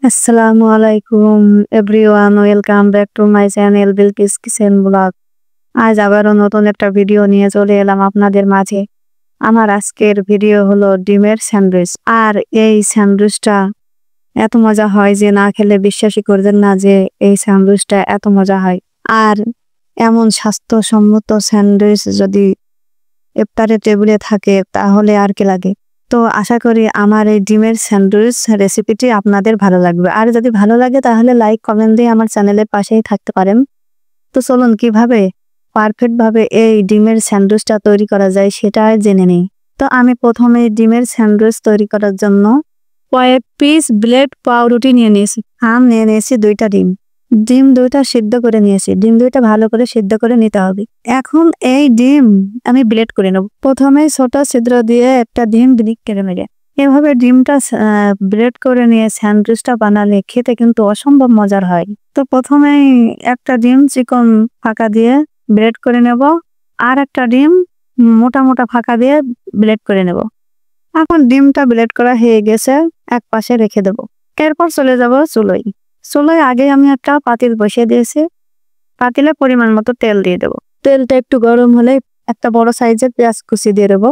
আসসালামু আলাইকুম everyone, welcome back to my channel Bilkis kitchen blog. আজ আবারও নতুন একটা ভিডিও নিয়ে চলে এলাম আপনাদের মাঝে। আমার আজকের ভিডিও হলো ডিমের স্যান্ডউইচ। আর এই স্যান্ডউইচটা এত মজা হয় যে না খেলে বিশ্বাসই করবেন না যে এই স্যান্ডউইচটা এত মজা হয়। আর এমন স্বাস্থ্যসম্মত স্যান্ডউইচ যদি ইফতারের টেবিলে থাকে তাহলে আর কি লাগে। তো আশা করি আমার এই ডিমের স্যান্ডউইচ রেসিপিটি আপনাদের ভালো লাগবে। আর যদি ভালো লাগে তাহলে লাইক কমেন্ট দিয়ে আমার চ্যানেলের পাশেই থাকতে পারেন। তো চলুন কিভাবে পারফেক্ট ভাবে এই ডিমের স্যান্ডউইচটা তৈরি করা যায় সেটা জেনে নিই। তো আমি প্রথমে ডিমের স্যান্ডউইচ তৈরি করার জন্য কয়েক পিস ব্রেড পাউরুটি নিয়ে নিয়েছি। নিয়ে নিয়েছি 2টা ডিম। ডিম 2টা সিদ্ধ করে নিয়েছি। ডিম 2টা ভালো করে সিদ্ধ করে নিতে হবে। এখন এই ডিম আমি ব্লেড করে নেব। প্রথমে ছোট ছিদ্র দিয়ে একটা ডিম ব্রেক করে নেবে। এভাবে ডিমটা ব্লেড করে নিয়ে স্যান্ডউইচটা বানালে খেতে কিন্তু অসম্ভব মজার হয়। তো প্রথমেই একটা ডিম চিকন ফাঁকা দিয়ে ব্লেড করে নেব, আর একটা ডিম মোটা মোটা ফাঁকা দিয়ে ব্লেড করে নেব। এখন ডিমটা ব্লেড করা হয়ে গেছে, এক পাশে রেখে দেব। এরপর চলে যাব চুলোয়। চুলোয় আগে আমি একটা পাতিল বসিয়ে দিয়েছি। পাতিলে পরিমাণ মতো তেল দিয়ে দেবো। তেলটা একটু গরম হলে একটা বড় সাইজের পেঁয়াজ কুচি দিয়ে দেবো।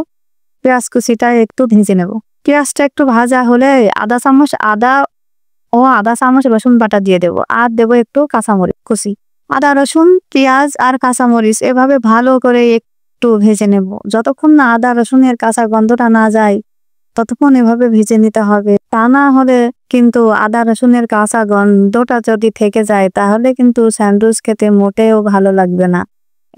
পেঁয়াজ কুচিটা একটু ভেজে নেব। পেঁয়াজটা একটু ভাজা হলে আধা চামচ রসুন বাটা দিয়ে দেবো। আর দেবো একটু কাঁচামরিচ কুচি। আদা রসুন পেঁয়াজ আর কাঁচামরিচ এভাবে ভালো করে একটু ভেজে নেব। যতক্ষণ না আদা রসুনের কাঁচা গন্ধটা না যায় ততক্ষণ এভাবে ভেজে নিতে হবে। তা না হলে কিন্তু আদা রসুনের কাঁচা গন্ধটা যদি থেকে যায় তাহলে কিন্তু স্যান্ডউইচ খেতে মোটেও ভালো লাগবে না।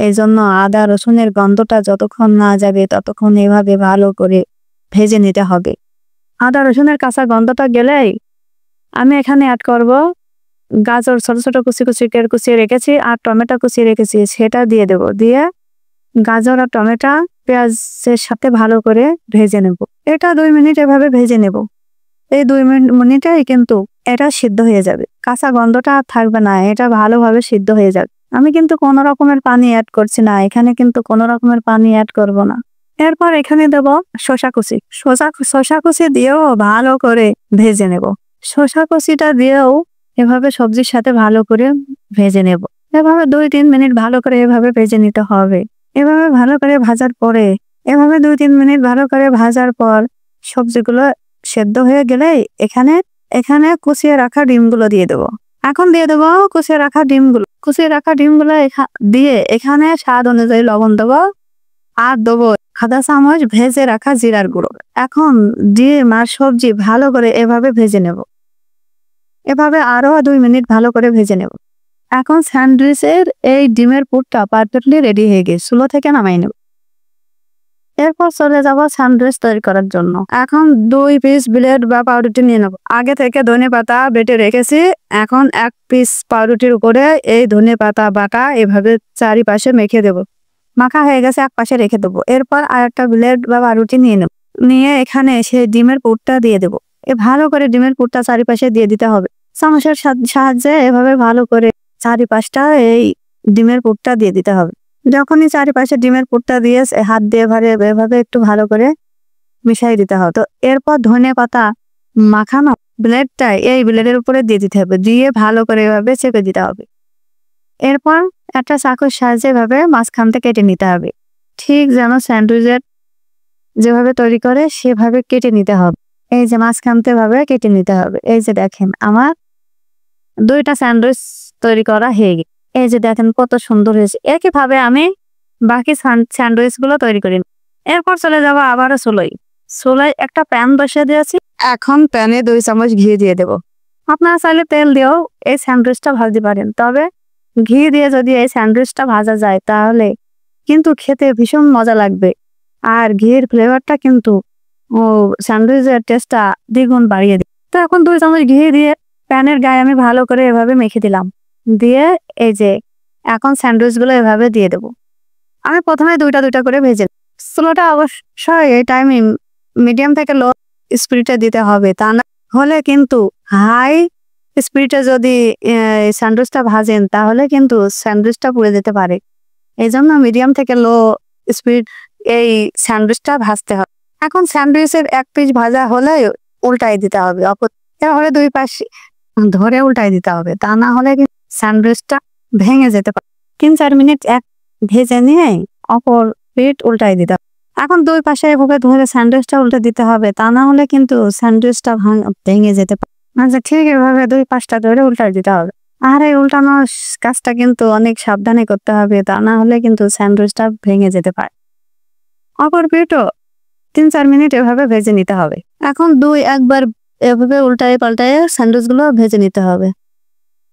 এই জন্য আদা রসুনের গন্ধটা যতক্ষণ না যাবে ততক্ষণ এভাবে ভালো করে ভেজে নিতে হবে। আদা রসুনের কাঁচা গন্ধটা গেলেই আমি এখানে অ্যাড করব গাজর, ছোট ছোট কুচিয়ে রেখেছি, আর টমেটো কুচিয়ে রেখেছি, সেটা দিয়ে দেব। দিয়ে গাজর আর টমেটো পেঁয়াজের সাথে ভালো করে ভেজে নেব। এটা 2 মিনিট এভাবে ভেজে নেব। এই 2 মিনিটেই কিন্তু এটা সিদ্ধ হয়ে যাবে। কাঁচা গন্ধটা আর থাকবে না, এটা ভালোভাবে সিদ্ধ হয়ে যাবে। আমি কিন্তু কোনো রকমের পানি অ্যাড করছি না, এখানে কিন্তু কোনো রকমের পানি অ্যাড করব না। এরপর এখানে দেব শসা কুচি দিয়েও ভালো করে ভেজে নেব। শসা কুচিটা দিয়েও এভাবে সবজির সাথে ভালো করে ভেজে নেব। এভাবে 2-3 মিনিট ভালো করে এভাবে ভেজে নিতে হবে। এভাবে ভালো করে ভাজার পরে 2-3 মিনিট ভালো করে ভাজার পর সবজিগুলো সেদ্ধ হয়ে গেলে এখানে কুচিয়ে রাখা ডিমগুলো দিয়ে দেবো। এখন দিয়ে দেবো কুচিয়ে রাখা ডিমগুলো দিয়ে এখানে স্বাদ অনুযায়ী লবণ দেবো, আর দেবো আধা চামচ ভেজে রাখা জিরার গুঁড়ো। এখন ডিম আর সবজি ভালো করে এভাবে ভেজে নেব। এভাবে আরো 2 মিনিট ভালো করে ভেজে নেব। এখন স্যান্ডউইচের এই ডিমের পুরটা পারফেক্টলি রেডি হয়ে গেছে। চুলো থেকে নামাই নেব। এরপর চলে যাব স্যান্ডউইচ তৈরি করার জন্য। এখন 2 পিস ব্রেড বা পাউরুটি নিয়ে নেব। আগে থেকে ধনেপাতা বেটে রেখেছি। এখন 1 পিস পাউরুটির উপরে এই ধনেপাতা বাটা এভাবে চারিপাশে মেখে দেব। মাখা হয়ে গেছে, এক পাশে রেখে দেবো। এরপর আর একটা ব্রেড বা পাউরুটি নিয়ে নেব। নিয়ে এখানে সেই ডিমের পুরটা দিয়ে দেবো। ভালো করে ডিমের পুরটা চারিপাশে দিয়ে দিতে হবে। চামচের সাহায্যে এভাবে ভালো করে চারিপাশটা এই ডিমের পুরটা দিয়ে দিতে হবে। যখনই চারিপাশে ডিমের পুরটা দিয়ে হাত দিয়ে এভাবে একটু ভালো করে মিশাই দিতে হবে। তো এরপর ধনেপাতা মাখানো ব্রেডটা এই ব্রেডের উপরে দিয়ে দিতে হবে। দিয়ে ভালো করে এভাবে চেপে দিতে হবে। এরপর একটা চাকুর সাহায্যে এভাবে মাঝখান থেকে কেটে নিতে হবে। ঠিক যেন স্যান্ডউইচের যেভাবে তৈরি করে সেভাবে কেটে নিতে হবে। এই যে মাঝখান থেকে ভাবে কেটে নিতে হবে। এই যে দেখেন আমার 2টা স্যান্ডউইচ তৈরি করা হয়ে গেছে। এই যে দেখেন কত সুন্দর হয়েছে। একইভাবে আমি বাকি স্যান্ডউইচ গুলো তৈরি করি। এরপর চলে যাব আবারও চুলোয় একটা প্যান বসিয়ে দিয়েছি। এখন প্যানে 2 চামচ ঘি দিয়ে দেব। আপনারা চাইলে তেল দিয়েও এই স্যান্ডউইচটা ভাজতে পারেন, তবে ঘি দিয়ে যদি এই স্যান্ডউইচটা ভাজা যায় তাহলে কিন্তু খেতে ভীষণ মজা লাগবে। আর ঘির ফ্লেভারটা কিন্তু স্যান্ডউইচের টেস্টটা দ্বিগুণ বাড়িয়ে দেয়। তো এখন 2 চামচ ঘি দিয়ে প্যানের গায়ে আমি ভালো করে এভাবে মেখে দিলাম। দিয়ে এই যে এখন স্যান্ডউইচ গুলো এভাবে দিয়ে দেবো। আমি প্রথমে 2টা করে ভেজে চুলোটা অবশ্যই এই টাইমে মিডিয়াম থেকে লো স্পিডে দিতে হবে। তা না হলে কিন্তু হাই স্পিডে যদি স্যান্ডউইচটা ভাজেন তাহলে কিন্তু স্যান্ডউইচটা পুড়ে যেতে পারে। এই জন্য মিডিয়াম থেকে লো স্পিড এই স্যান্ডউইচটা ভাজতে হবে। এখন স্যান্ডউইচের 1 পিস ভাজা হলে উল্টাই দিতে হবে। এভাবে 2 পাশে ধরে উল্টাই দিতে হবে, তা না হলে স্যান্ডউইচটা ভেঙে যেতে পারে। 3-4 মিনিট এক ভেজে নিয়ে অপর পিঠ উল্টাই দিতে হবে। এখন দুই পাশে এভাবে ধরে স্যান্ডউইচটা উল্টে দিতে হবে, তা না হলে কিন্তু স্যান্ডউইচটা ভেঙে যেতে পারে। আচ্ছা, ঠিক এভাবে দুই পাশটা ধরে উল্টাই দিতে হবে। আর এই উল্টানোর কাজটা কিন্তু অনেক সাবধানে করতে হবে, তা না হলে কিন্তু স্যান্ডউইচটা ভেঙে যেতে পারে। অপর পিঠও 3-4 মিনিট এভাবে ভেজে নিতে হবে। এখন একবার এভাবে উল্টায় পাল্টায় স্যান্ডউইচ গুলো ভেজে নিতে হবে।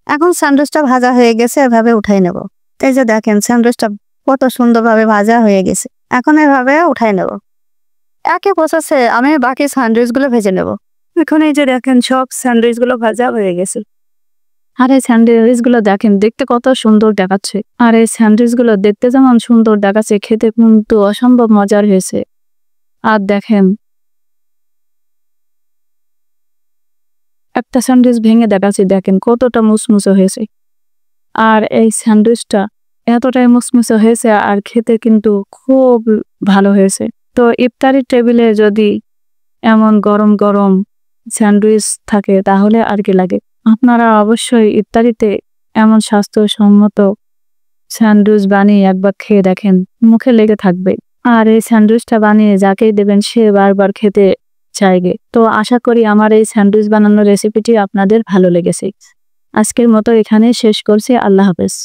এখন স্যান্ডউইচটা ভাজা হয়ে গেছে, এভাবে উঠাই নেব। এই যে দেখেন স্যান্ডউইচটা কত সুন্দরভাবে ভাজা হয়ে গেছে। এখন এভাবে উঠাই নেব। একই প্রসেসে আমি বাকি স্যান্ডউইচ গুলো ভেজে নেব। এখন এই যে দেখেন সব স্যান্ডউইচ গুলো ভাজা হয়ে গেছে। আর এই স্যান্ডউইচ গুলো দেখেন দেখতে কত সুন্দর দেখাচ্ছে। আর এই স্যান্ডউইচ গুলো দেখতে যেমন সুন্দর দেখাচ্ছে, খেতে কিন্তু অসম্ভব মজার হয়েছে। আর দেখেন একটা স্যান্ডউইচ ভেঙে দেখাচ্ছি, দেখেন কতটা মুসমুসে হয়েছে। আর এই স্যান্ডউইচটা এতটাই মুসমুসে হয়েছে আর খেতে কিন্তু খুব ভালো হয়েছে। তো ইফতারির টেবিলে যদি এমন গরম গরম স্যান্ডউইচ থাকে তাহলে আর কি লাগে। আপনারা অবশ্যই ইফতারিতে এমন স্বাস্থ্যসম্মত স্যান্ডউইচ বানিয়ে একবার খেয়ে দেখেন, মুখে লেগে থাকবে। আর এই স্যান্ডউইচটা বানিয়ে যাকেই দেবেন সে বারবার খেতে চাইবে। তো আশা করি আমার এই স্যান্ডউইচ বানানোর রেসিপিটি আপনাদের ভালো লেগেছে। আজকের মতো এখানে শেষ করছি। আল্লাহ হাফেজ।